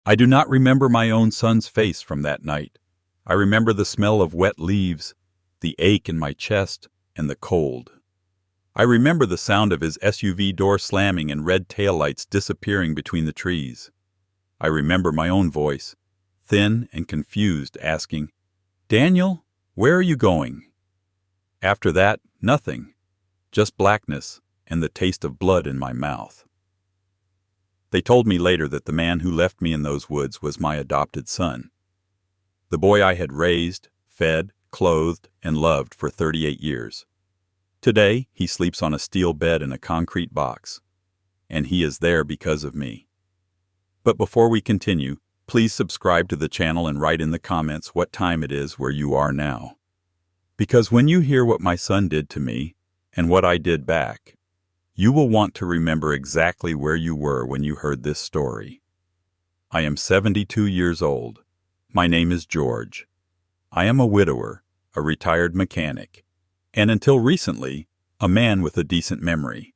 I do not remember my own son's face from that night. I remember the smell of wet leaves, the ache in my chest, and the cold. I remember the sound of his SUV door slamming and red taillights disappearing between the trees. I remember my own voice, thin and confused, asking, "Daniel, where are you going?" After that, nothing, just blackness and the taste of blood in my mouth. They told me later that the man who left me in those woods was my adopted son, the boy I had raised, fed, clothed, and loved for 38 years. Today, he sleeps on a steel bed in a concrete box, and he is there because of me. But before we continue, please subscribe to the channel and write in the comments what time it is where you are now. Because when you hear what my son did to me, and what I did back, you will want to remember exactly where you were when you heard this story. I am 72 years old. My name is George. I am a widower, a retired mechanic, and until recently, a man with a decent memory.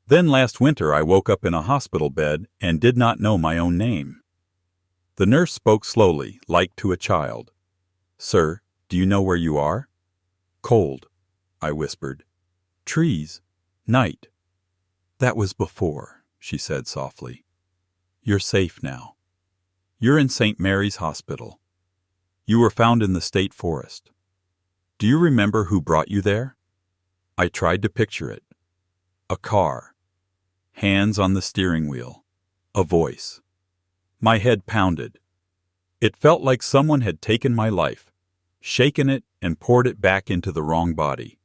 Then last winter I woke up in a hospital bed and did not know my own name. The nurse spoke slowly, like to a child. "Sir, do you know where you are?" "Cold," I whispered. "Trees. Night." "That was before," she said softly. "You're safe now. You're in St. Mary's Hospital. You were found in the state forest. Do you remember who brought you there?" I tried to picture it. A car. Hands on the steering wheel. A voice. My head pounded. It felt like someone had taken my life, shaken it, and poured it back into the wrong body.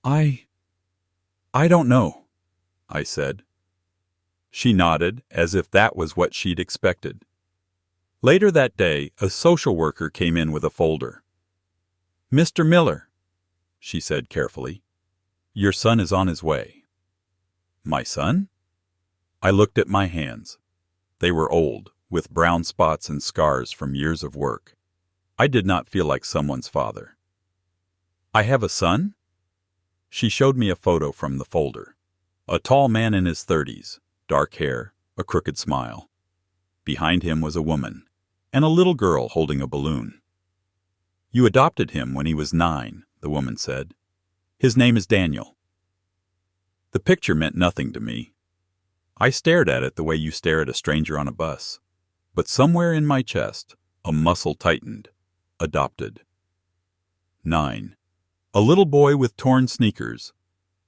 I don't know," I said. She nodded, as if that was what she'd expected. Later that day, a social worker came in with a folder. "Mr. Miller," she said carefully, "your son is on his way." My son? I looked at my hands. They were old, with brown spots and scars from years of work. I did not feel like someone's father. "I have a son?" She showed me a photo from the folder. A tall man in his 30s, dark hair, a crooked smile. Behind him was a woman, and a little girl holding a balloon. "You adopted him when he was 9, the woman said. "His name is Daniel." The picture meant nothing to me. I stared at it the way you stare at a stranger on a bus. But somewhere in my chest, a muscle tightened. Adopted. 9. A little boy with torn sneakers.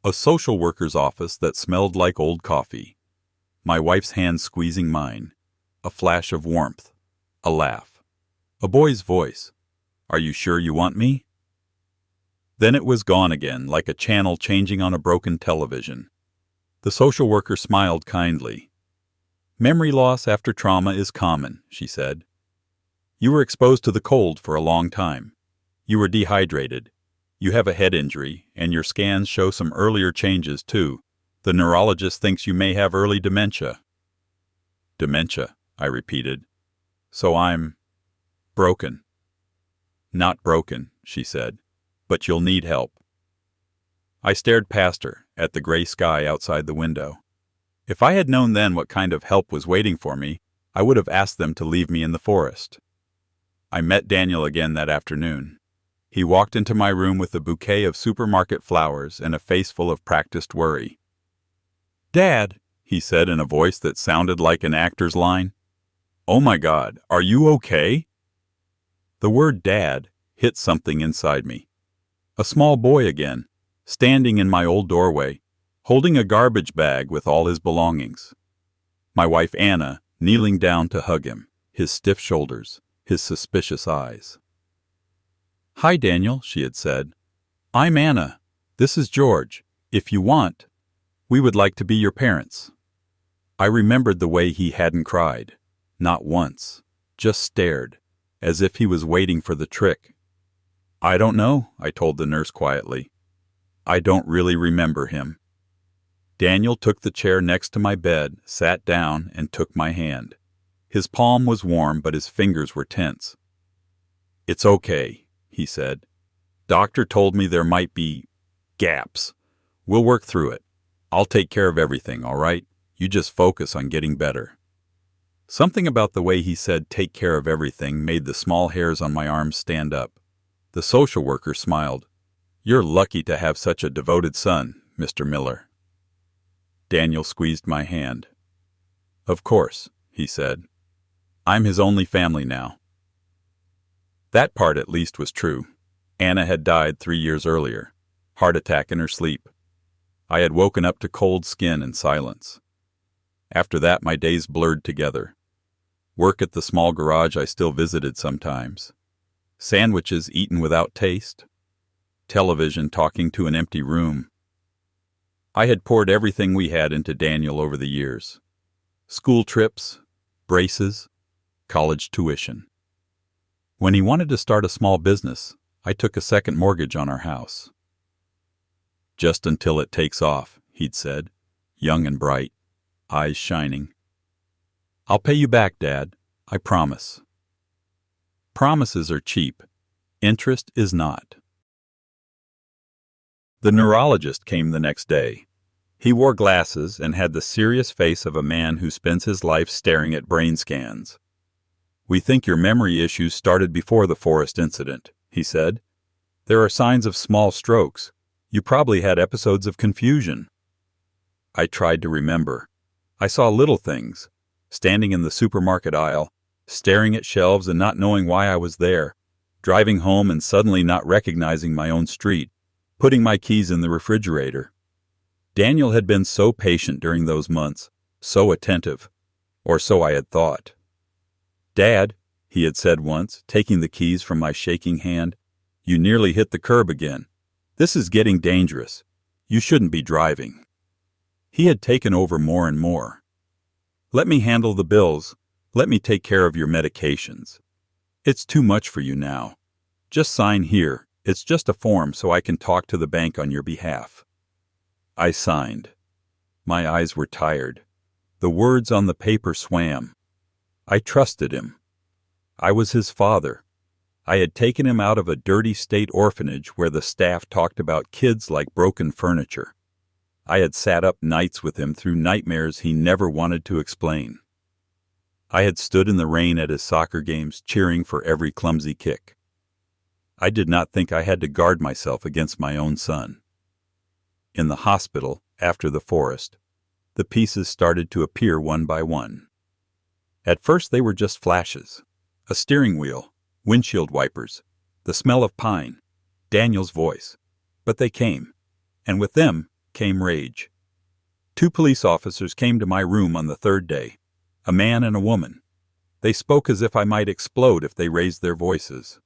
A social worker's office that smelled like old coffee. My wife's hand squeezing mine. A flash of warmth. A laugh. A boy's voice. "Are you sure you want me?" Then it was gone again, like a channel changing on a broken television. The social worker smiled kindly. "Memory loss after trauma is common," she said. "You were exposed to the cold for a long time. You were dehydrated. You have a head injury, and your scans show some earlier changes, too. The neurologist thinks you may have early dementia." "Dementia," I repeated. "So I'm broken." "Not broken," she said, "but you'll need help." I stared past her, at the gray sky outside the window. If I had known then what kind of help was waiting for me, I would have asked them to leave me in the forest. I met Daniel again that afternoon. He walked into my room with a bouquet of supermarket flowers and a face full of practiced worry. "Dad," he said in a voice that sounded like an actor's line. "Oh my God, are you okay?" The word "Dad" hit something inside me. A small boy again, standing in my old doorway, holding a garbage bag with all his belongings. My wife Anna kneeling down to hug him, his stiff shoulders, his suspicious eyes. "Hi, Daniel," she had said. "I'm Anna. This is George. If you want, we would like to be your parents." I remembered the way he hadn't cried. Not once. Just stared, as if he was waiting for the trick. "I don't know," I told the nurse quietly. "I don't really remember him." Daniel took the chair next to my bed, sat down, and took my hand. His palm was warm, but his fingers were tense. "It's okay," he said. "Doctor told me there might be gaps. We'll work through it. I'll take care of everything, all right? You just focus on getting better." Something about the way he said take care of everything made the small hairs on my arms stand up. The social worker smiled. "You're lucky to have such a devoted son, Mr. Miller." Daniel squeezed my hand. "Of course," he said. "I'm his only family now." That part at least was true. Anna had died 3 years earlier. Heart attack in her sleep. I had woken up to cold skin and silence. After that, my days blurred together. Work at the small garage I still visited sometimes. Sandwiches eaten without taste. Television talking to an empty room. I had poured everything we had into Daniel over the years. School trips, braces, college tuition. When he wanted to start a small business, I took a second mortgage on our house. "Just until it takes off," he'd said, young and bright, eyes shining. "I'll pay you back, Dad. I promise." Promises are cheap. Interest is not. The neurologist came the next day. He wore glasses and had the serious face of a man who spends his life staring at brain scans. "We think your memory issues started before the forest incident," he said. "There are signs of small strokes. You probably had episodes of confusion." I tried to remember. I saw little things, standing in the supermarket aisle, staring at shelves and not knowing why I was there, driving home and suddenly not recognizing my own street, putting my keys in the refrigerator. Daniel had been so patient during those months, so attentive, or so I had thought. "Dad," he had said once, taking the keys from my shaking hand, "you nearly hit the curb again. This is getting dangerous. You shouldn't be driving." He had taken over more and more. "Let me handle the bills. Let me take care of your medications. It's too much for you now. Just sign here. It's just a form so I can talk to the bank on your behalf." I signed. My eyes were tired. The words on the paper swam. I trusted him. I was his father. I had taken him out of a dirty state orphanage where the staff talked about kids like broken furniture. I had sat up nights with him through nightmares he never wanted to explain. I had stood in the rain at his soccer games cheering for every clumsy kick. I did not think I had to guard myself against my own son. In the hospital, after the forest, the pieces started to appear one by one. At first they were just flashes. A steering wheel, windshield wipers, the smell of pine, Daniel's voice. But they came, and with them came rage. 2 police officers came to my room on the 3rd day, a man and a woman. They spoke as if I might explode if they raised their voices.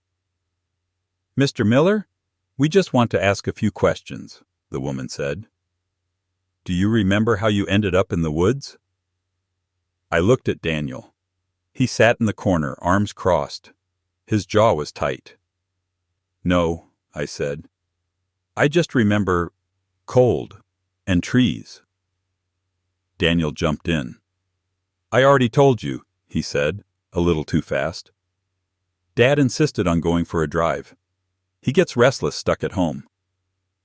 "Mr. Miller, we just want to ask a few questions," the woman said. "Do you remember how you ended up in the woods?" I looked at Daniel. He sat in the corner, arms crossed. His jaw was tight. "No," I said. "I just remember cold and trees." Daniel jumped in. "I already told you," he said, a little too fast. "Dad insisted on going for a drive. He gets restless stuck at home.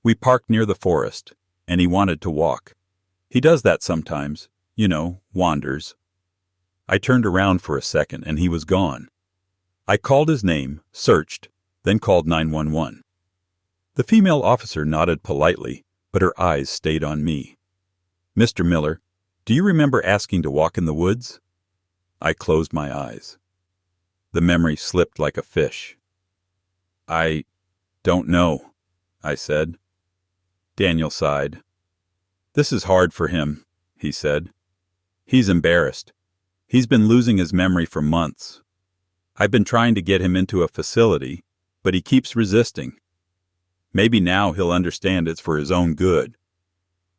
We parked near the forest, and he wanted to walk. He does that sometimes, wanders." I turned around for a second, and he was gone. I called his name, searched, then called 911. The female officer nodded politely, but her eyes stayed on me. "Mr. Miller, do you remember asking to walk in the woods?" I closed my eyes. The memory slipped like a fish. "I don't know," I said. Daniel sighed. "This is hard for him," he said. "He's embarrassed. He's been losing his memory for months. I've been trying to get him into a facility, but he keeps resisting. Maybe now he'll understand it's for his own good."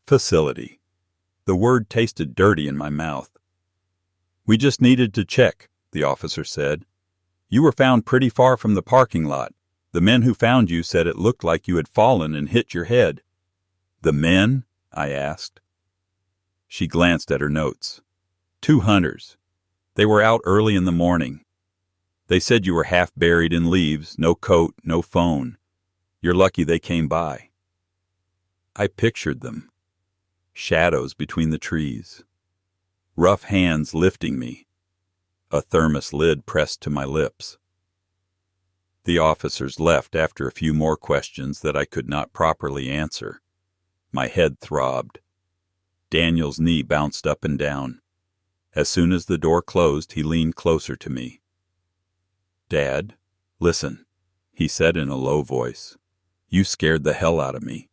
Facility. The word tasted dirty in my mouth. "We just needed to check," the officer said. "You were found pretty far from the parking lot. The men who found you said it looked like you had fallen and hit your head." "The men?" I asked. She glanced at her notes. 2 hunters. They were out early in the morning. They said you were half buried in leaves, no coat, no phone. You're lucky they came by." I pictured them. Shadows between the trees. Rough hands lifting me. a thermos lid pressed to my lips. The officers left after a few more questions that I could not properly answer. My head throbbed. Daniel's knee bounced up and down. As soon as the door closed, he leaned closer to me. "Dad, listen," he said in a low voice. "You scared the hell out of me.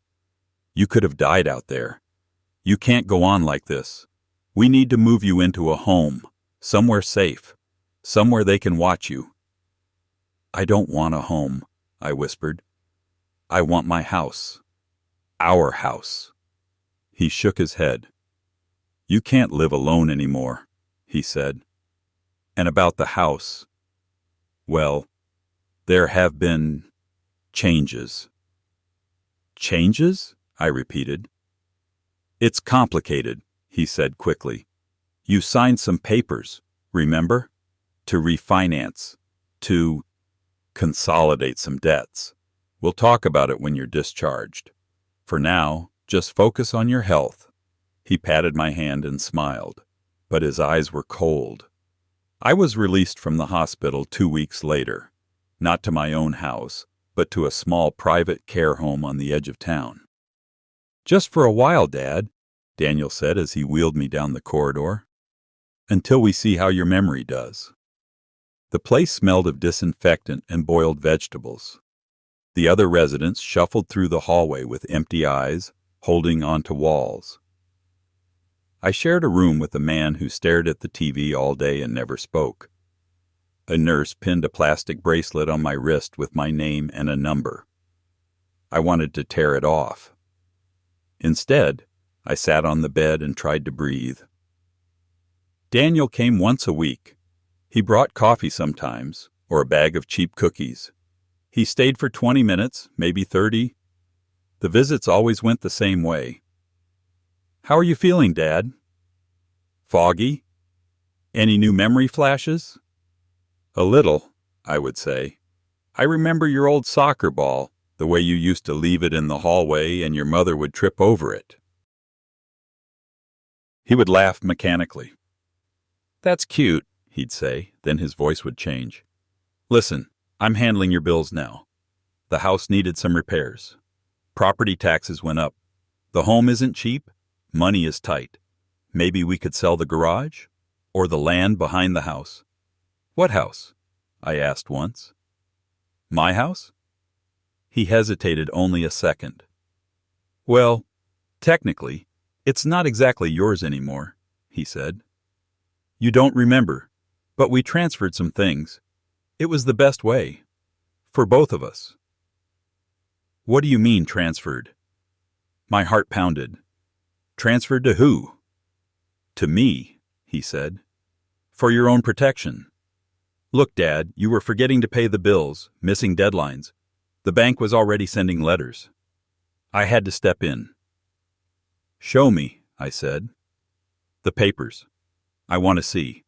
You could have died out there. You can't go on like this. We need to move you into a home, somewhere safe, somewhere they can watch you." "I don't want a home," I whispered. "I want my house. Our house." He shook his head. "You can't live alone anymore," he said. "And about the house, well, there have been changes." "Changes?" I repeated. "It's complicated," he said quickly. "You signed some papers, remember? To refinance, to consolidate some debts. We'll talk about it when you're discharged. For now, just focus on your health." He patted my hand and smiled, but his eyes were cold. I was released from the hospital 2 weeks later, not to my own house, but to a small private care home on the edge of town. "Just for a while, Dad," Daniel said as he wheeled me down the corridor. "Until we see how your memory does." The place smelled of disinfectant and boiled vegetables. The other residents shuffled through the hallway with empty eyes, holding onto walls. I shared a room with a man who stared at the TV all day and never spoke. A nurse pinned a plastic bracelet on my wrist with my name and a number. I wanted to tear it off. Instead, I sat on the bed and tried to breathe. Daniel came once a week. He brought coffee sometimes, or a bag of cheap cookies. He stayed for 20 minutes, maybe 30. The visits always went the same way. "How are you feeling, Dad?" "Foggy." "Any new memory flashes?" "A little," I would say. "I remember your old soccer ball, the way you used to leave it in the hallway and your mother would trip over it." He would laugh mechanically. "That's cute," he'd say, then his voice would change. "Listen, I'm handling your bills now. The house needed some repairs. Property taxes went up. The home isn't cheap. Money is tight. Maybe we could sell the garage? Or the land behind the house?" "What house?" I asked once. "My house?" He hesitated only a second. "Well, technically, it's not exactly yours anymore," he said. "You don't remember, but we transferred some things. It was the best way. For both of us." "What do you mean, transferred?" My heart pounded. "Transferred to who?" "To me," he said. "For your own protection. Look, Dad, you were forgetting to pay the bills, missing deadlines. The bank was already sending letters. I had to step in." "Show me," I said. "The papers. I want to see."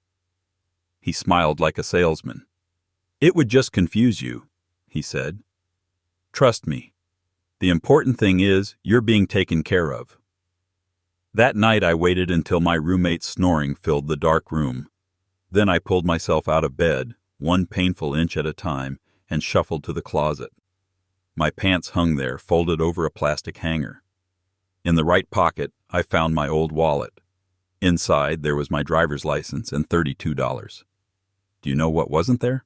He smiled like a salesman. "It would just confuse you," he said. "Trust me. The important thing is you're being taken care of." That night I waited until my roommate's snoring filled the dark room. Then I pulled myself out of bed, one painful inch at a time, and shuffled to the closet. My pants hung there, folded over a plastic hanger. In the right pocket, I found my old wallet. Inside, there was my driver's license and $32. Do you know what wasn't there?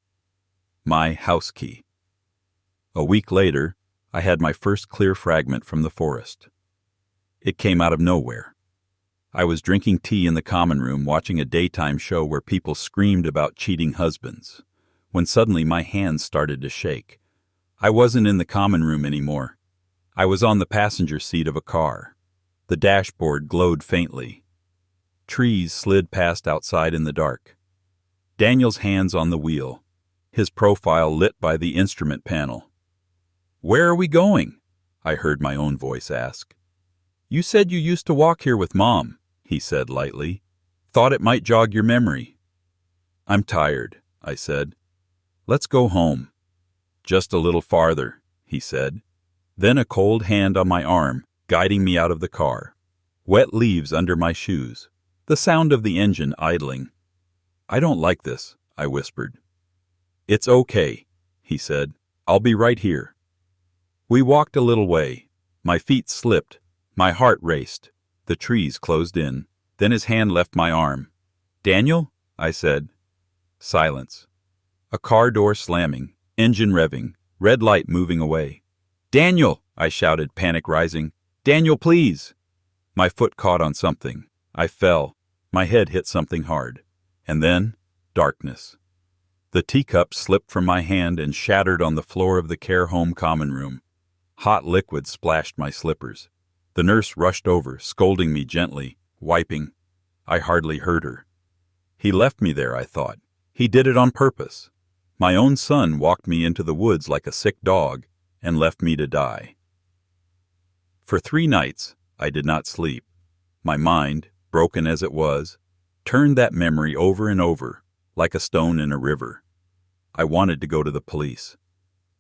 My house key. A week later, I had my first clear fragment from the forest. It came out of nowhere. I was drinking tea in the common room watching a daytime show where people screamed about cheating husbands, when suddenly my hands started to shake. I wasn't in the common room anymore. I was on the passenger seat of a car. The dashboard glowed faintly. Trees slid past outside in the dark. Daniel's hands on the wheel, his profile lit by the instrument panel. "Where are we going?" I heard my own voice ask. "You said you used to walk here with Mom," he said lightly. "Thought it might jog your memory." "I'm tired," I said. "Let's go home." "Just a little farther," he said. Then a cold hand on my arm, guiding me out of the car. Wet leaves under my shoes. The sound of the engine idling. I don't like this, I whispered. It's okay, he said. I'll be right here. We walked a little way. My feet slipped. My heart raced. The trees closed in. Then his hand left my arm. Daniel? I said. Silence. A car door slamming, engine revving, red light moving away. Daniel! I shouted, panic rising. Daniel, please! My foot caught on something. I fell. My head hit something hard. And then, darkness. The teacup slipped from my hand and shattered on the floor of the care home common room. Hot liquid splashed my slippers. The nurse rushed over, scolding me gently, wiping. I hardly heard her. He left me there, I thought. He did it on purpose. My own son walked me into the woods like a sick dog and left me to die. For 3 nights, I did not sleep. My mind, broken as it was, turned that memory over and over, like a stone in a river. I wanted to go to the police,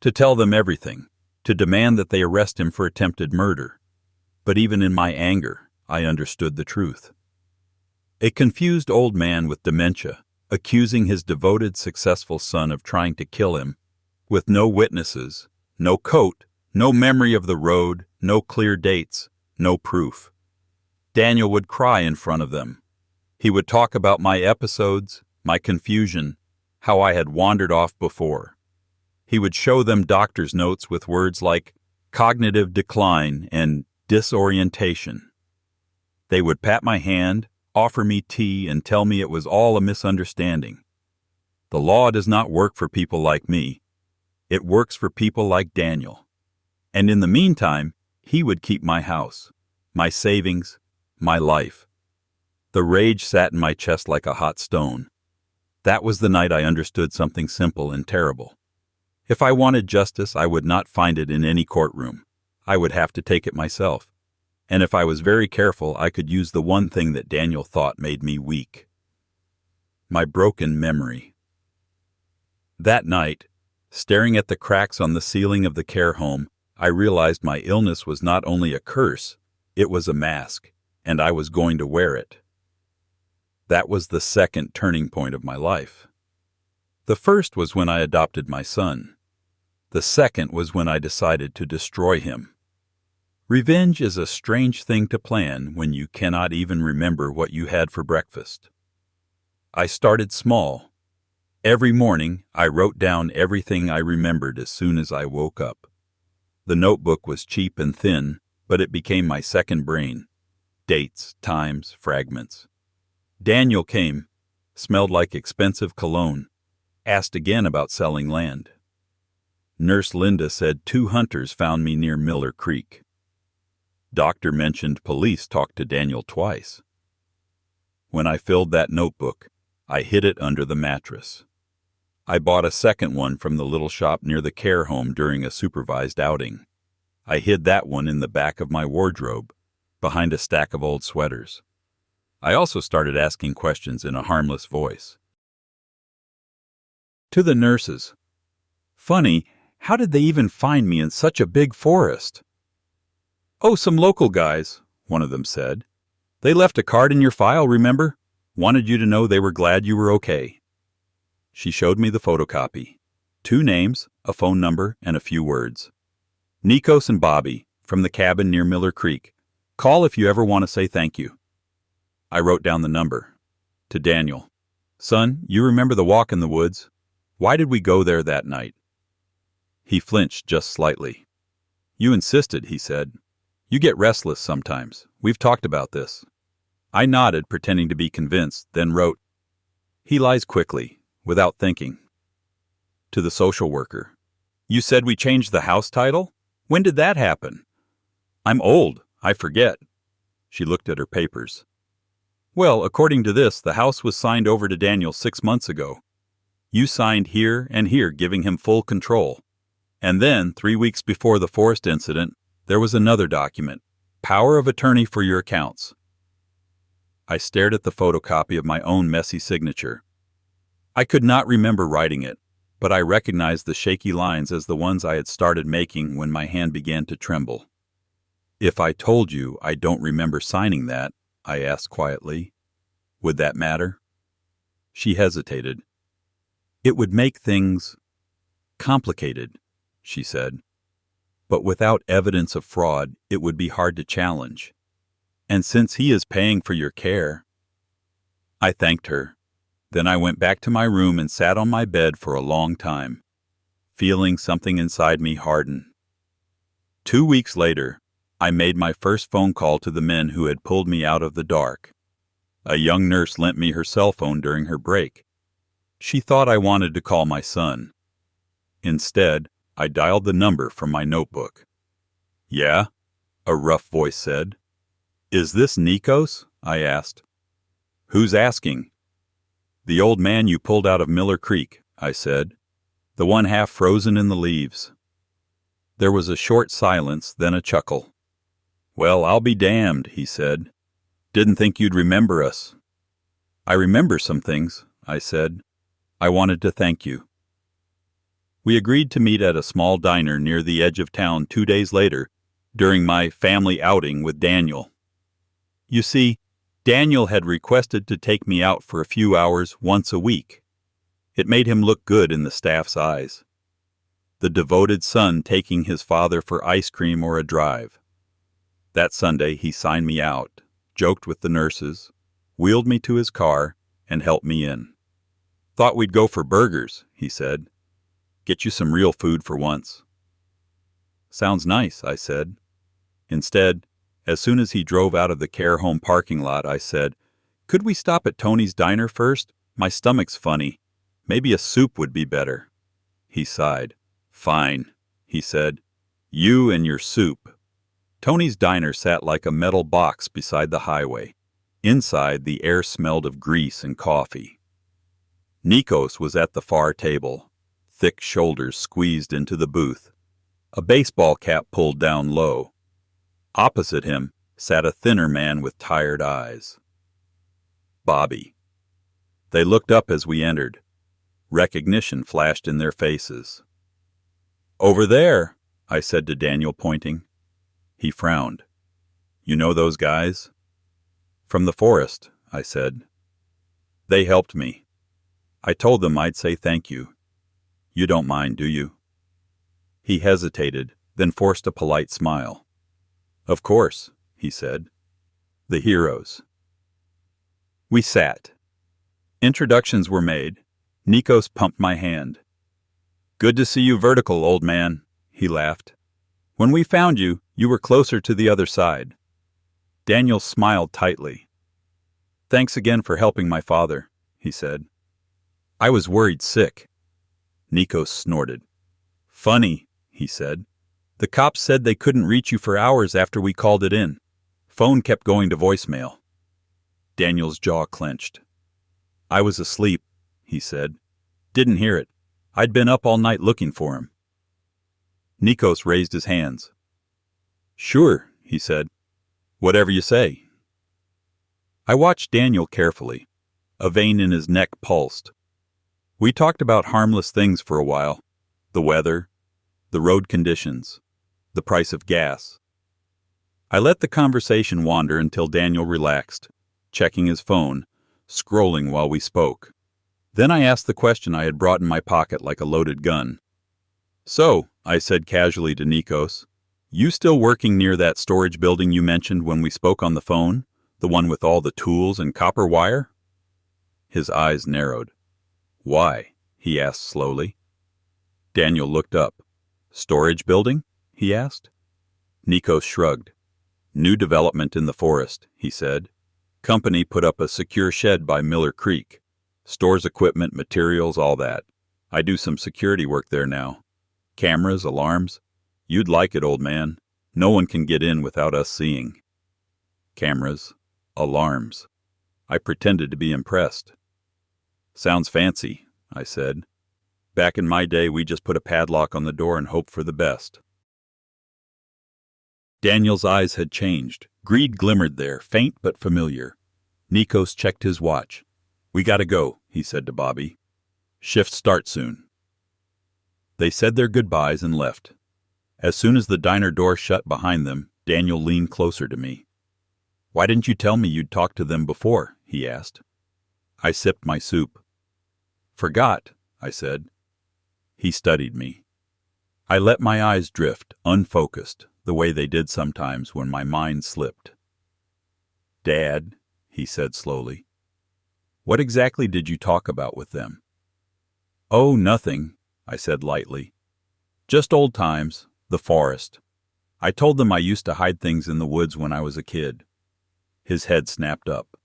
to tell them everything, to demand that they arrest him for attempted murder. But even in my anger, I understood the truth. A confused old man with dementia, accusing his devoted, successful son of trying to kill him, with no witnesses, no coat, no memory of the road, no clear dates, no proof. Daniel would cry in front of them. He would talk about my episodes, my confusion, how I had wandered off before. He would show them doctor's notes with words like cognitive decline and disorientation. They would pat my hand, offer me tea, and tell me it was all a misunderstanding. The law does not work for people like me. It works for people like Daniel. And in the meantime, he would keep my house, my savings, my life. The rage sat in my chest like a hot stone. That was the night I understood something simple and terrible. If I wanted justice, I would not find it in any courtroom. I would have to take it myself. And if I was very careful, I could use the one thing that Daniel thought made me weak. My broken memory. That night, staring at the cracks on the ceiling of the care home, I realized my illness was not only a curse, it was a mask, and I was going to wear it. That was the second turning point of my life. The first was when I adopted my son. The second was when I decided to destroy him. Revenge is a strange thing to plan when you cannot even remember what you had for breakfast. I started small. Every morning, I wrote down everything I remembered as soon as I woke up. The notebook was cheap and thin, but it became my second brain. Dates, times, fragments. Daniel came, smelled like expensive cologne, asked again about selling land. Nurse Linda said 2 hunters found me near Miller Creek. Doctor mentioned police talked to Daniel twice. When I filled that notebook, I hid it under the mattress. I bought a second one from the little shop near the care home during a supervised outing. I hid that one in the back of my wardrobe, behind a stack of old sweaters. I also started asking questions in a harmless voice. To the nurses. Funny, how did they even find me in such a big forest? Oh, some local guys, one of them said. They left a card in your file, remember? Wanted you to know they were glad you were okay. She showed me the photocopy. 2 names, a phone number, and a few words. Nikos and Bobby, from the cabin near Miller Creek. Call if you ever want to say thank you. I wrote down the number. To Daniel. Son, you remember the walk in the woods? Why did we go there that night? He flinched just slightly. You insisted, he said. You get restless sometimes. We've talked about this. I nodded, pretending to be convinced, then wrote, He lies quickly, without thinking. To the social worker. You said we changed the house title? When did that happen? I'm old. I forget. She looked at her papers. Well, according to this, the house was signed over to Daniel 6 months ago. You signed here and here, giving him full control. And then, 3 weeks before the forest incident, there was another document, power of attorney for your accounts. I stared at the photocopy of my own messy signature. I could not remember writing it, but I recognized the shaky lines as the ones I had started making when my hand began to tremble. If I told you I don't remember signing that, I asked quietly, would that matter? She hesitated. It would make things complicated, she said. But without evidence of fraud, it would be hard to challenge. And since he is paying for your care... I thanked her. Then I went back to my room and sat on my bed for a long time, feeling something inside me harden. 2 weeks later, I made my first phone call to the men who had pulled me out of the dark. A young nurse lent me her cell phone during her break. She thought I wanted to call my son. Instead, I dialed the number from my notebook. Yeah? A rough voice said. Is this Nikos? I asked. Who's asking? The old man you pulled out of Miller Creek, I said. The one half frozen in the leaves. There was a short silence, then a chuckle. Well, I'll be damned, he said. Didn't think you'd remember us. I remember some things, I said. I wanted to thank you. We agreed to meet at a small diner near the edge of town 2 days later, during my family outing with Daniel. You see, Daniel had requested to take me out for a few hours once a week. It made him look good in the staff's eyes. The devoted son taking his father for ice cream or a drive. That Sunday he signed me out, joked with the nurses, wheeled me to his car, and helped me in. Thought we'd go for burgers, he said. Get you some real food for once. Sounds nice, I said. Instead, as soon as he drove out of the care home parking lot, I said, could we stop at Tony's Diner first? My stomach's funny. Maybe a soup would be better. He sighed. Fine, he said. You and your soup. Tony's Diner sat like a metal box beside the highway. Inside, the air smelled of grease and coffee. Nikos was at the far table, thick shoulders squeezed into the booth, a baseball cap pulled down low. Opposite him sat a thinner man with tired eyes. Bobby. They looked up as we entered. Recognition flashed in their faces. Over there, I said to Daniel, pointing. He frowned. You know those guys? From the forest, I said. They helped me. I told them I'd say thank you. You don't mind, do you? He hesitated, then forced a polite smile. Of course, he said. The heroes. We sat. Introductions were made. Nikos pumped my hand. Good to see you vertical, old man, he laughed. When we found you, you were closer to the other side. Daniel smiled tightly. Thanks again for helping my father, he said. I was worried sick. Nikos snorted. Funny, he said. The cops said they couldn't reach you for hours after we called it in. Phone kept going to voicemail. Daniel's jaw clenched. I was asleep, he said. Didn't hear it. I'd been up all night looking for him. Nikos raised his hands. Sure, he said. Whatever you say. I watched Daniel carefully. A vein in his neck pulsed. We talked about harmless things for a while. The weather, the road conditions, the price of gas. I let the conversation wander until Daniel relaxed, checking his phone, scrolling while we spoke. Then I asked the question I had brought in my pocket like a loaded gun. So, I said casually to Nikos, you still working near that storage building you mentioned when we spoke on the phone? The one with all the tools and copper wire? His eyes narrowed. Why? He asked slowly. Daniel looked up. Storage building? He asked. Nikos shrugged. New development in the forest, he said. Company put up a secure shed by Miller Creek. Stores equipment, materials, all that. I do some security work there now. Cameras, alarms. You'd like it, old man. No one can get in without us seeing. Cameras, alarms. I pretended to be impressed. Sounds fancy, I said. Back in my day, we just put a padlock on the door and hoped for the best. Daniel's eyes had changed. Greed glimmered there, faint but familiar. Nikos checked his watch. We gotta go, he said to Bobby. Shift starts soon. They said their goodbyes and left. As soon as the diner door shut behind them, Daniel leaned closer to me. Why didn't you tell me you'd talked to them before? He asked. I sipped my soup. Forgot, I said. He studied me. I let my eyes drift, unfocused, the way they did sometimes when my mind slipped. Dad, he said slowly, what exactly did you talk about with them? Oh, nothing, I said lightly. Just old times, the forest. I told them I used to hide things in the woods when I was a kid. His head snapped up.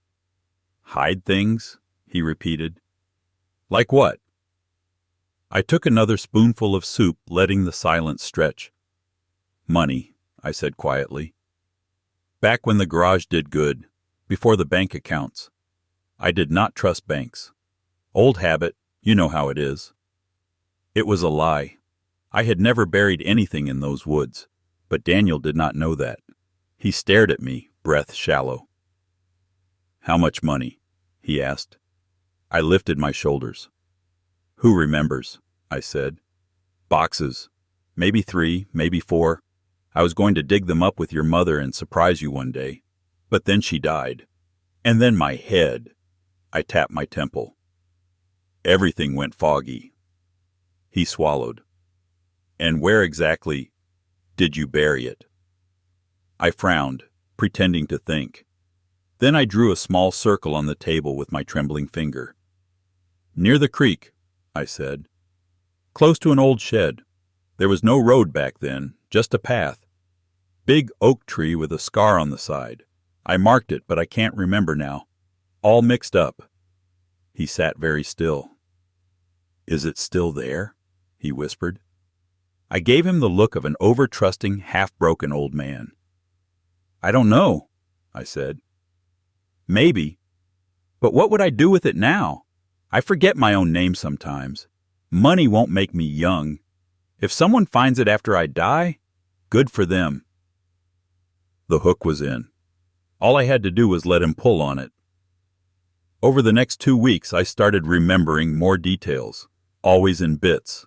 Hide things? He repeated. Like what? I took another spoonful of soup, letting the silence stretch. Money, I said quietly. Back when the garage did good, before the bank accounts. I did not trust banks. Old habit, you know how it is. It was a lie. I had never buried anything in those woods, but Daniel did not know that. He stared at me, breath shallow. How much money? He asked. I lifted my shoulders. Who remembers? I said. Boxes. Maybe 3, maybe 4. I was going to dig them up with your mother and surprise you one day. But then she died. And then my head. I tapped my temple. Everything went foggy. He swallowed. And where exactly did you bury it? I frowned, pretending to think. Then I drew a small circle on the table with my trembling finger. Near the creek, I said. Close to an old shed. There was no road back then, just a path. Big oak tree with a scar on the side. I marked it, but I can't remember now. All mixed up. He sat very still. Is it still there? He whispered. I gave him the look of an over-trusting, half-broken old man. I don't know, I said. Maybe. But what would I do with it now? I forget my own name sometimes. Money won't make me young. If someone finds it after I die, good for them. The hook was in. All I had to do was let him pull on it. Over the next 2 weeks, I started remembering more details, always in bits,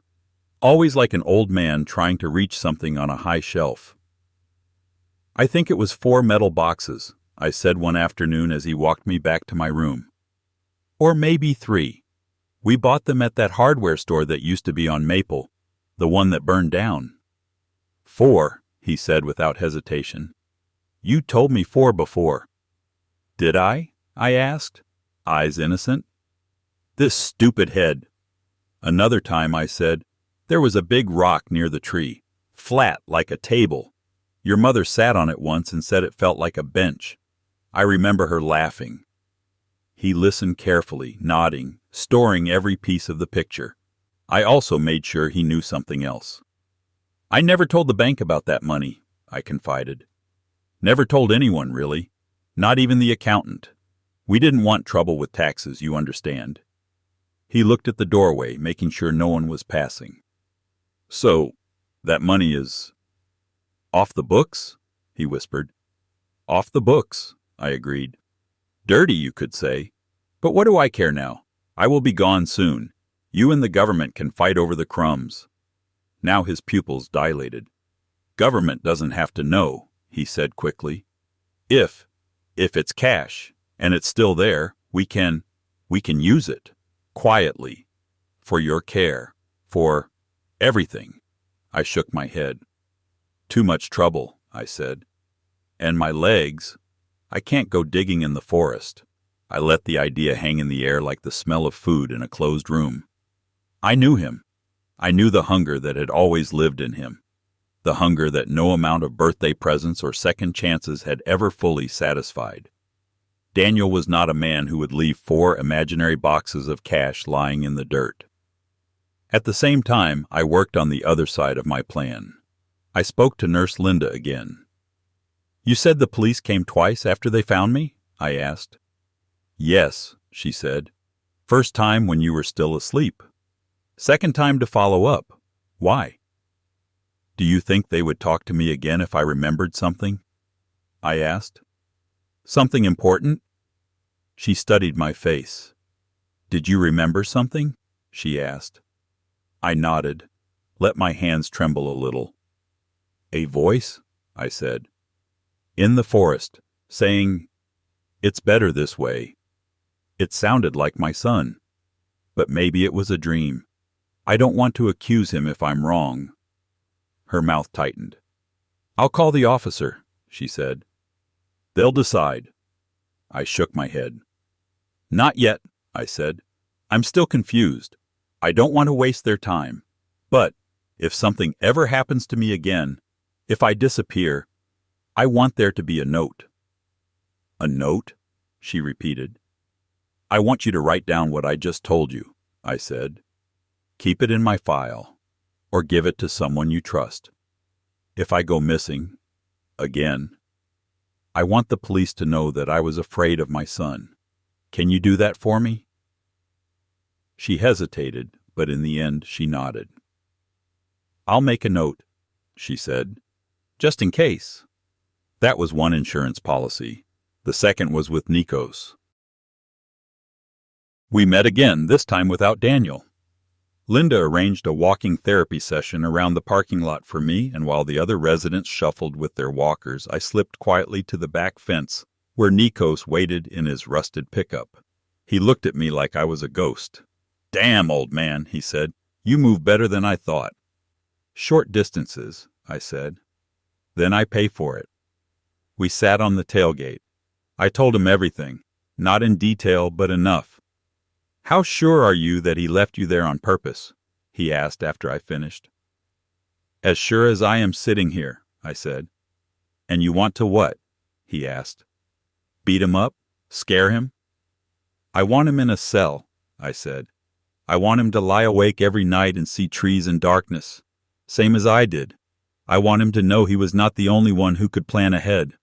always like an old man trying to reach something on a high shelf. I think it was 4 metal boxes, I said one afternoon as he walked me back to my room. Or maybe 3. We bought them at that hardware store that used to be on Maple, the one that burned down. 4, he said without hesitation. You told me 4 before. Did I asked, eyes innocent. This stupid head. Another time I said, there was a big rock near the tree, flat like a table. Your mother sat on it once and said it felt like a bench. I remember her laughing. He listened carefully, nodding, storing every piece of the picture. I also made sure he knew something else. I never told the bank about that money, I confided. Never told anyone, really. Not even the accountant. We didn't want trouble with taxes, you understand. He looked at the doorway, making sure no one was passing. So, that money is off the books? He whispered. Off the books, I agreed. Dirty, you could say. But what do I care now? I will be gone soon. You and the government can fight over the crumbs. Now his pupils dilated. Government doesn't have to know, he said quickly. If it's cash, and it's still there, we can use it, quietly, for your care, for everything. I shook my head. Too much trouble, I said. And my legs, I can't go digging in the forest. I let the idea hang in the air like the smell of food in a closed room. I knew him. I knew the hunger that had always lived in him. The hunger that no amount of birthday presents or second chances had ever fully satisfied. Daniel was not a man who would leave 4 imaginary boxes of cash lying in the dirt. At the same time, I worked on the other side of my plan. I spoke to Nurse Linda again. You said the police came twice after they found me? I asked. Yes, she said. First time when you were still asleep. Second time to follow up. Why? Do you think they would talk to me again if I remembered something? I asked. Something important? She studied my face. Did you remember something? She asked. I nodded, let my hands tremble a little. A voice? I said. In the forest, saying, it's better this way. It sounded like my son. But maybe it was a dream. I don't want to accuse him if I'm wrong. Her mouth tightened. I'll call the officer, she said. They'll decide. I shook my head. Not yet, I said. I'm still confused. I don't want to waste their time. But if something ever happens to me again, if I disappear, I want there to be a note. A note? She repeated. I want you to write down what I just told you, I said. Keep it in my file, or give it to someone you trust. If I go missing, again, I want the police to know that I was afraid of my son. Can you do that for me? She hesitated, but in the end she nodded. I'll make a note, she said, just in case. That was one insurance policy. The second was with Nikos. We met again, this time without Daniel. Linda arranged a walking therapy session around the parking lot for me, and while the other residents shuffled with their walkers, I slipped quietly to the back fence where Nikos waited in his rusted pickup. He looked at me like I was a ghost. Damn, old man, he said. You move better than I thought. Short distances, I said. Then I pay for it. We sat on the tailgate. I told him everything, not in detail, but enough. How sure are you that he left you there on purpose? He asked after I finished. As sure as I am sitting here, I said. And you want to what? He asked. Beat him up? Scare him? I want him in a cell, I said. I want him to lie awake every night and see trees and darkness, same as I did. I want him to know he was not the only one who could plan ahead.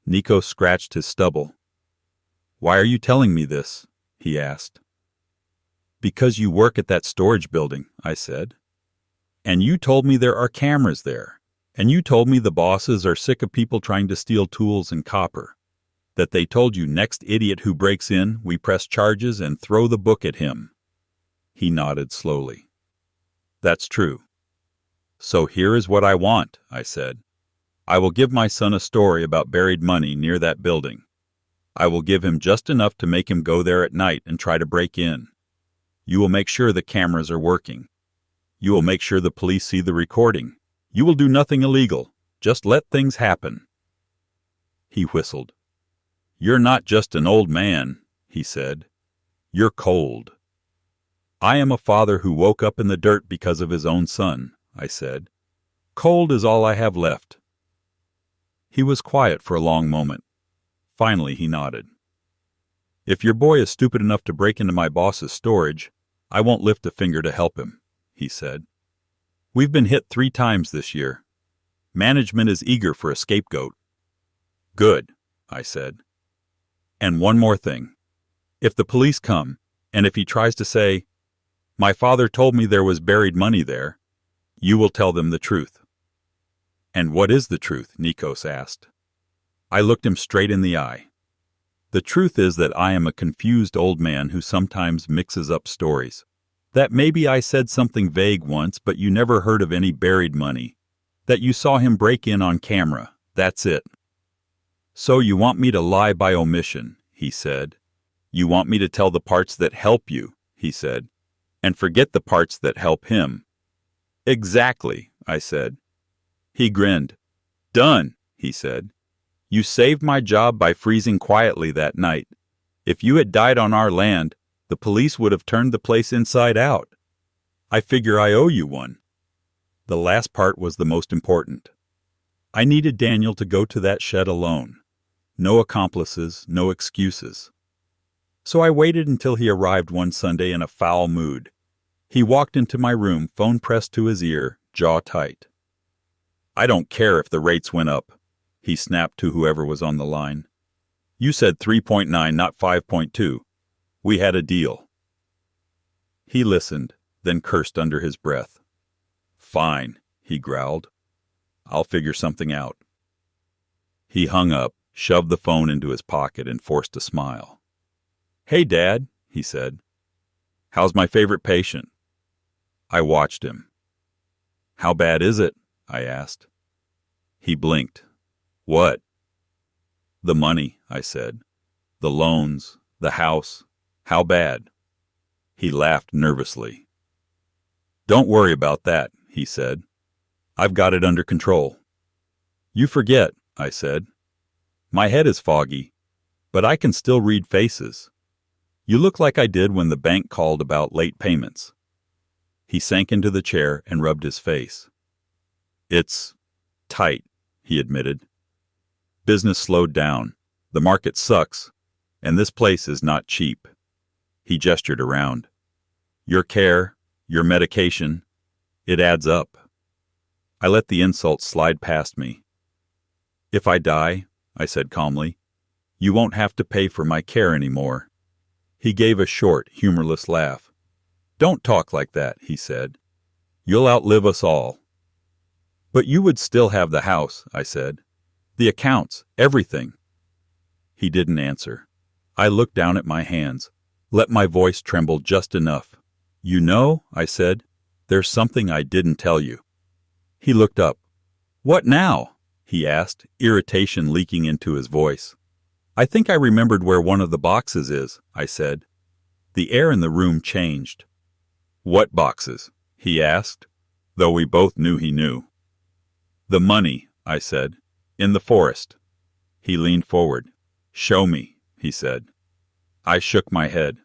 Nico scratched his stubble. Why are you telling me this? He asked. Because you work at that storage building, I said. And you told me there are cameras there. And you told me the bosses are sick of people trying to steal tools and copper. That they told you next idiot who breaks in, we press charges and throw the book at him. He nodded slowly. That's true. So here is what I want, I said. I will give my son a story about buried money near that building. I will give him just enough to make him go there at night and try to break in. You will make sure the cameras are working. You will make sure the police see the recording. You will do nothing illegal. Just let things happen. He whistled. You're not just an old man, he said. You're cold. I am a father who woke up in the dirt because of his own son, I said. Cold is all I have left. He was quiet for a long moment. Finally, he nodded. If your boy is stupid enough to break into my boss's storage, I won't lift a finger to help him, he said. We've been hit 3 times this year. Management is eager for a scapegoat. Good, I said. And one more thing. If the police come, and if he tries to say, my father told me there was buried money there, you will tell them the truth. And what is the truth? Nikos asked. I looked him straight in the eye. The truth is that I am a confused old man who sometimes mixes up stories. That maybe I said something vague once, but you never heard of any buried money. That you saw him break in on camera. That's it. So you want me to lie by omission, he said. You want me to tell the parts that help you, he said, and forget the parts that help him. Exactly, I said. He grinned. Done, he said. You saved my job by freezing quietly that night. If you had died on our land, the police would have turned the place inside out. I figure I owe you one. The last part was the most important. I needed Daniel to go to that shed alone. No accomplices, no excuses. So I waited until he arrived one Sunday in a foul mood. He walked into my room, phone pressed to his ear, jaw tight. I don't care if the rates went up, he snapped to whoever was on the line. You said 3.9, not 5.2. We had a deal. He listened, then cursed under his breath. Fine, he growled. I'll figure something out. He hung up, shoved the phone into his pocket, and forced a smile. Hey, Dad, he said. How's my favorite patient? I watched him. How bad is it? I asked. He blinked. What? The money, I said. The loans, the house. How bad? He laughed nervously. "Don't worry about that," he said. "I've got it under control." "You forget," I said. "My head is foggy, but I can still read faces. You look like I did when the bank called about late payments." He sank into the chair and rubbed his face. "It's tight," he admitted. "Business slowed down. The market sucks, and this place is not cheap." He gestured around. "Your care, your medication, it adds up." I let the insult slide past me. "If I die," I said calmly, "you won't have to pay for my care anymore." He gave a short, humorless laugh. "Don't talk like that," he said. "You'll outlive us all." "But you would still have the house," I said. "The accounts, everything." He didn't answer. I looked down at my hands, let my voice tremble just enough. "You know," I said, "there's something I didn't tell you." He looked up. "What now?" he asked, irritation leaking into his voice. "I think I remembered where one of the boxes is," I said. The air in the room changed. "What boxes?" he asked, though we both knew he knew. "The money," I said, "in the forest." He leaned forward. "Show me," he said. I shook my head.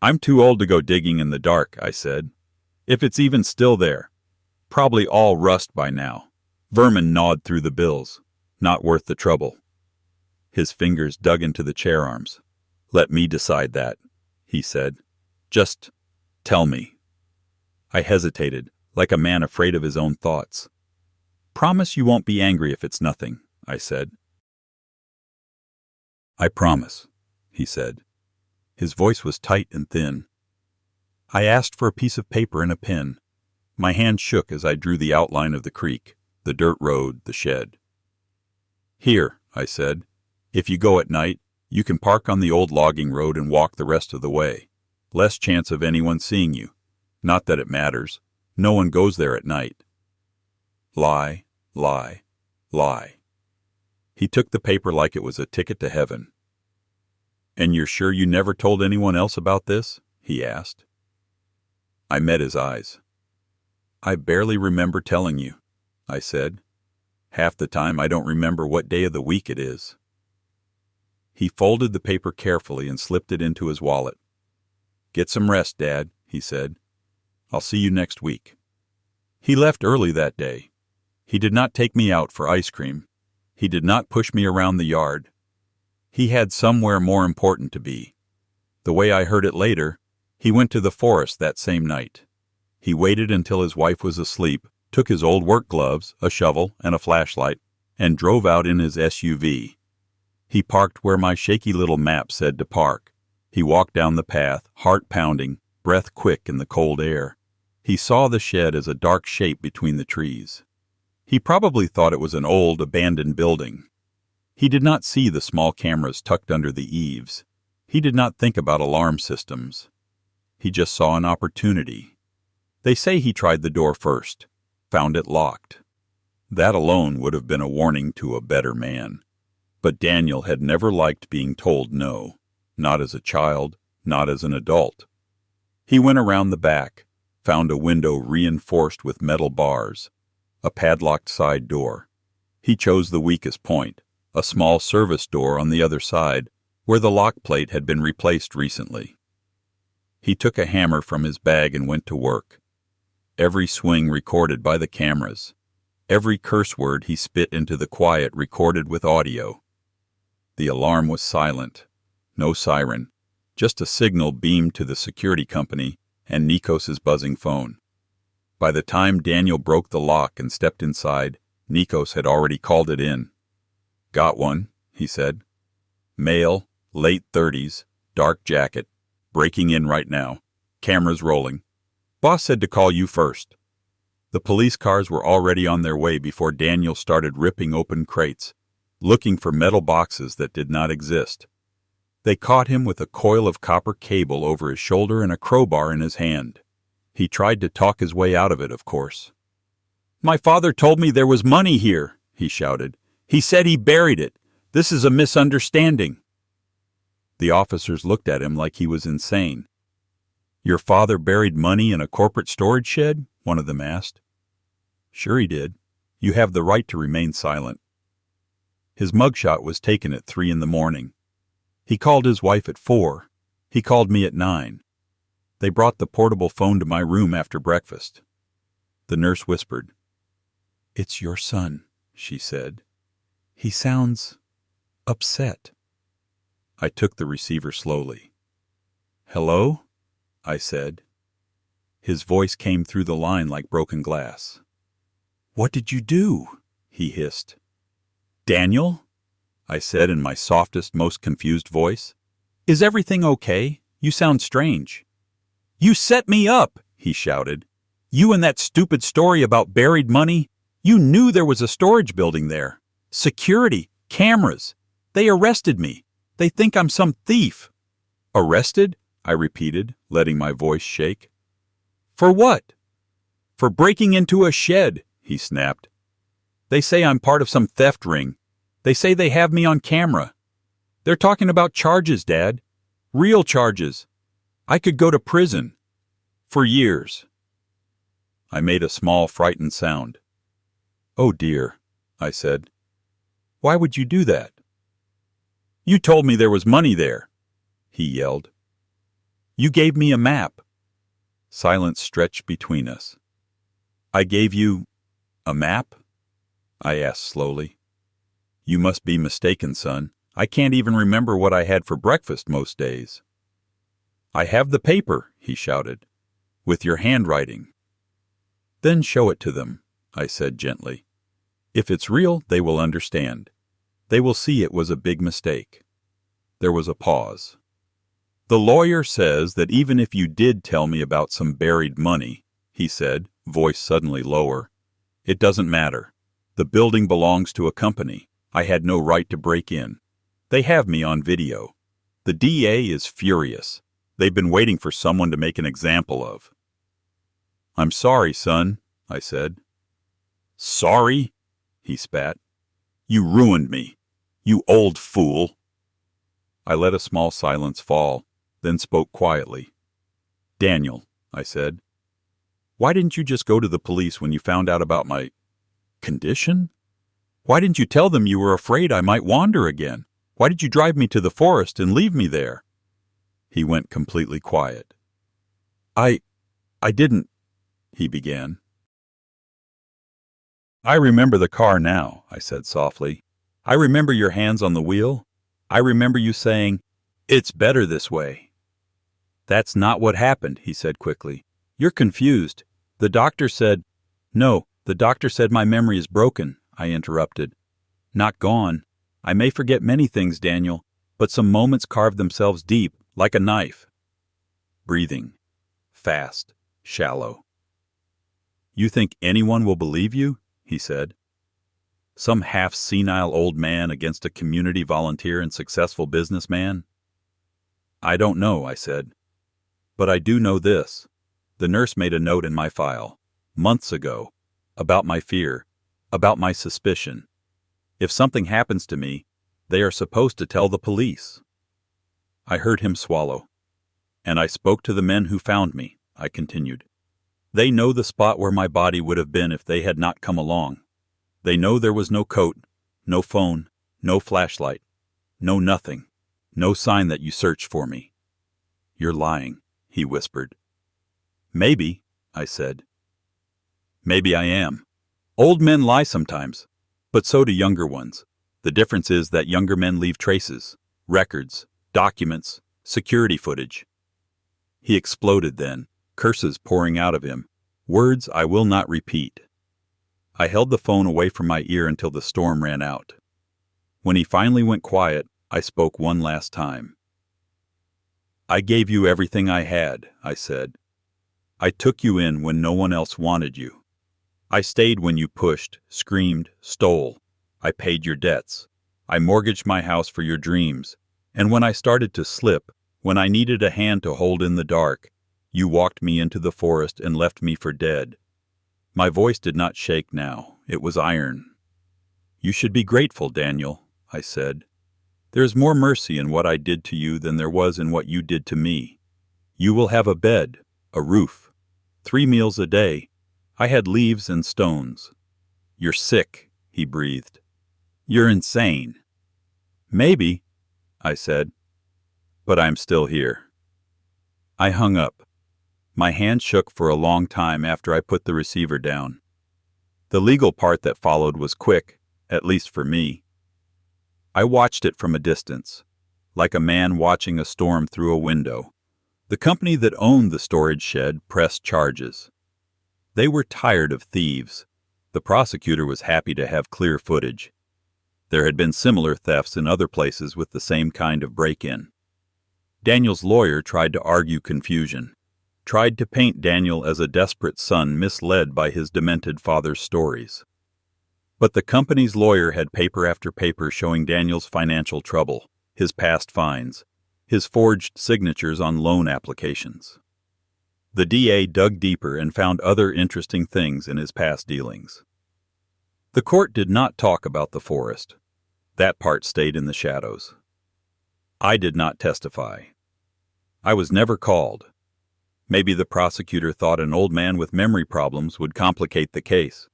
"I'm too old to go digging in the dark," I said. "If it's even still there. Probably all rust by now. Vermin gnawed through the bills. Not worth the trouble." His fingers dug into the chair arms. "Let me decide that," he said. "Just tell me." I hesitated, like a man afraid of his own thoughts. "Promise you won't be angry if it's nothing," I said. "I promise," he said. His voice was tight and thin. I asked for a piece of paper and a pen. My hand shook as I drew the outline of the creek, the dirt road, the shed. "Here," I said. "If you go at night, you can park on the old logging road and walk the rest of the way. Less chance of anyone seeing you. Not that it matters. No one goes there at night." Lie, lie, lie. He took the paper like it was a ticket to heaven. "And you're sure you never told anyone else about this?" he asked. I met his eyes. "I barely remember telling you," I said. "Half the time I don't remember what day of the week it is." He folded the paper carefully and slipped it into his wallet. "Get some rest, Dad," he said. "I'll see you next week." He left early that day. He did not take me out for ice cream. He did not push me around the yard. He had somewhere more important to be. The way I heard it later, he went to the forest that same night. He waited until his wife was asleep, took his old work gloves, a shovel, and a flashlight, and drove out in his SUV. He parked where my shaky little map said to park. He walked down the path, heart pounding, breath quick in the cold air. He saw the shed as a dark shape between the trees. He probably thought it was an old, abandoned building. He did not see the small cameras tucked under the eaves. He did not think about alarm systems. He just saw an opportunity. They say he tried the door first, found it locked. That alone would have been a warning to a better man. But Daniel had never liked being told no, not as a child, not as an adult. He went around the back, found a window reinforced with metal bars, a padlocked side door. He chose the weakest point, a small service door on the other side, where the lock plate had been replaced recently. He took a hammer from his bag and went to work. Every swing recorded by the cameras. Every curse word he spit into the quiet recorded with audio. The alarm was silent. No siren. Just a signal beamed to the security company and Nikos's buzzing phone. By the time Daniel broke the lock and stepped inside, Nikos had already called it in. "Got one," he said. "Male, late 30s, dark jacket, breaking in right now. Cameras rolling. Boss said to call you first." The police cars were already on their way before Daniel started ripping open crates, looking for metal boxes that did not exist. They caught him with a coil of copper cable over his shoulder and a crowbar in his hand. He tried to talk his way out of it, of course. "My father told me there was money here," he shouted. "He said he buried it. This is a misunderstanding." The officers looked at him like he was insane. Your father buried money in a corporate storage shed? One of them asked. Sure he did. You have the right to remain silent. His mugshot was taken at 3 a.m. He called his wife at 4. He called me at 9. They brought the portable phone to my room after breakfast. The nurse whispered. It's your son, she said. He sounds upset. I took the receiver slowly. Hello? I said. His voice came through the line like broken glass. What did you do? He hissed. Daniel? I said in my softest, most confused voice. Is everything okay? You sound strange. You set me up, he shouted. You and that stupid story about buried money. You knew there was a storage building there. Security, cameras. They arrested me. They think I'm some thief. Arrested? I repeated, letting my voice shake. For what? For breaking into a shed, he snapped. They say I'm part of some theft ring. They say they have me on camera. They're talking about charges, Dad. Real charges. I could go to prison. For years. I made a small, frightened sound. Oh dear, I said. Why would you do that? You told me there was money there, he yelled. You gave me a map. Silence stretched between us. I gave you a map? I asked slowly. You must be mistaken, son. I can't even remember what I had for breakfast most days. I have the paper, he shouted, with your handwriting. Then show it to them, I said gently. If it's real, they will understand. They will see it was a big mistake. There was a pause. The lawyer says that even if you did tell me about some buried money, he said, voice suddenly lower, it doesn't matter. The building belongs to a company. I had no right to break in. They have me on video. The DA is furious. They've been waiting for someone to make an example of. I'm sorry, son, I said. Sorry? He spat. You ruined me. You old fool. I let a small silence fall, then spoke quietly. Daniel, I said, why didn't you just go to the police when you found out about my condition? Why didn't you tell them you were afraid I might wander again? Why did you drive me to the forest and leave me there? He went completely quiet. I didn't, he began. I remember the car now, I said softly. I remember your hands on the wheel. I remember you saying, it's better this way. That's not what happened, he said quickly. You're confused. The doctor said, No, the doctor said my memory is broken, I interrupted. Not gone. I may forget many things, Daniel, but some moments carved themselves deep, like a knife. Breathing. Fast. Shallow. You think anyone will believe you? He said. Some half-senile old man against a community volunteer and successful businessman? I don't know, I said. But I do know this. The nurse made a note in my file, months ago, about my fear, about my suspicion. If something happens to me, they are supposed to tell the police. I heard him swallow. And I spoke to the men who found me, I continued. They know the spot where my body would have been if they had not come along. They know there was no coat, no phone, no flashlight, no nothing, no sign that you searched for me. You're lying, he whispered. Maybe, I said. Maybe I am. Old men lie sometimes, but so do younger ones. The difference is that younger men leave traces, records, documents, security footage. He exploded then, curses pouring out of him, words I will not repeat. I held the phone away from my ear until the storm ran out. When he finally went quiet, I spoke one last time. I gave you everything I had, I said. I took you in when no one else wanted you. I stayed when you pushed, screamed, stole. I paid your debts. I mortgaged my house for your dreams. And when I started to slip, when I needed a hand to hold in the dark, you walked me into the forest and left me for dead. My voice did not shake now. It was iron. You should be grateful, Daniel, I said. There is more mercy in what I did to you than there was in what you did to me. You will have a bed, a roof, 3 meals a day. I had leaves and stones. You're sick, he breathed. You're insane. Maybe, I said, but I'm still here. I hung up. My hand shook for a long time after I put the receiver down. The legal part that followed was quick, at least for me. I watched it from a distance, like a man watching a storm through a window. The company that owned the storage shed pressed charges. They were tired of thieves. The prosecutor was happy to have clear footage. There had been similar thefts in other places with the same kind of break-in. Daniel's lawyer tried to argue confusion, tried to paint Daniel as a desperate son misled by his demented father's stories. But the company's lawyer had paper after paper showing Daniel's financial trouble, his past fines, his forged signatures on loan applications. The DA dug deeper and found other interesting things in his past dealings. The court did not talk about the forest. That part stayed in the shadows. I did not testify. I was never called. Maybe the prosecutor thought an old man with memory problems would complicate the case.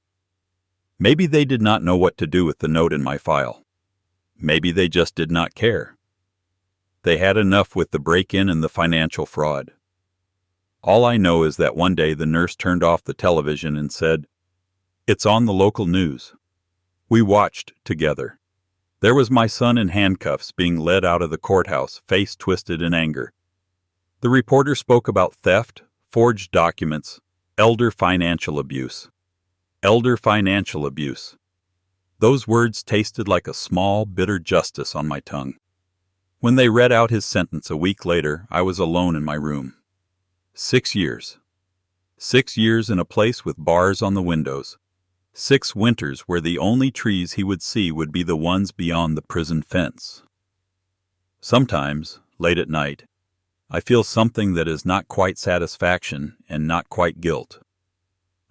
Maybe they did not know what to do with the note in my file. Maybe they just did not care. They had enough with the break-in and the financial fraud. All I know is that one day the nurse turned off the television and said, "It's on the local news." We watched together. There was my son in handcuffs being led out of the courthouse, face twisted in anger. The reporter spoke about theft, forged documents, elder financial abuse. Elder financial abuse. Those words tasted like a small, bitter justice on my tongue. When they read out his sentence a week later, I was alone in my room. 6 years. 6 years in a place with bars on the windows. 6 winters where the only trees he would see would be the ones beyond the prison fence. Sometimes, late at night, I feel something that is not quite satisfaction and not quite guilt.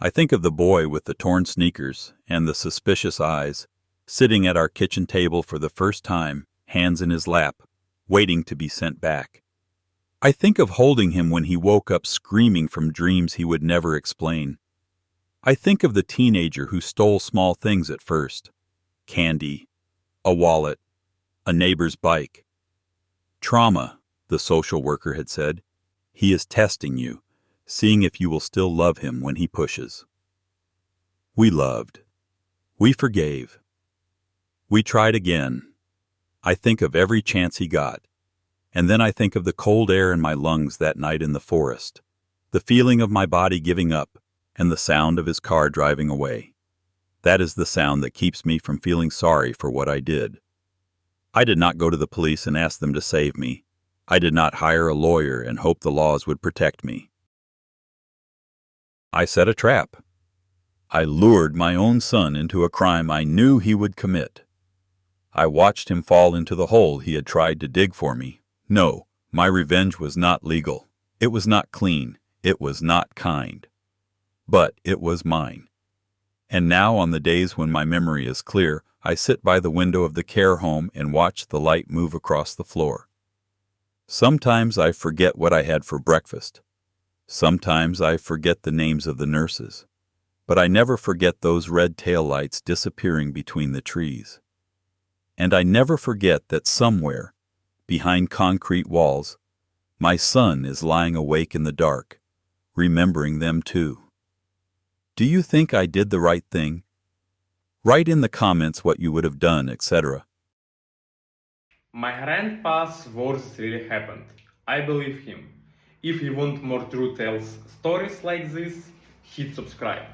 I think of the boy with the torn sneakers and the suspicious eyes, sitting at our kitchen table for the first time, hands in his lap, waiting to be sent back. I think of holding him when he woke up screaming from dreams he would never explain. I think of the teenager who stole small things at first: candy, a wallet, a neighbor's bike. Trauma, the social worker had said. He is testing you, seeing if you will still love him when he pushes. We loved. We forgave. We tried again. I think of every chance he got. And then I think of the cold air in my lungs that night in the forest, the feeling of my body giving up, and the sound of his car driving away. That is the sound that keeps me from feeling sorry for what I did. I did not go to the police and ask them to save me. I did not hire a lawyer and hope the laws would protect me. I set a trap. I lured my own son into a crime I knew he would commit. I watched him fall into the hole he had tried to dig for me. No, my revenge was not legal. It was not clean. It was not kind. But it was mine. And now, on the days when my memory is clear, I sit by the window of the care home and watch the light move across the floor. Sometimes I forget what I had for breakfast. Sometimes I forget the names of the nurses. But I never forget those red taillights disappearing between the trees. And I never forget that somewhere, behind concrete walls, my son is lying awake in the dark, remembering them too. Do you think I did the right thing? Write in the comments what you would have done, etc. My grandpa's words really happened. I believe him. If you want more true tales stories like this, hit subscribe.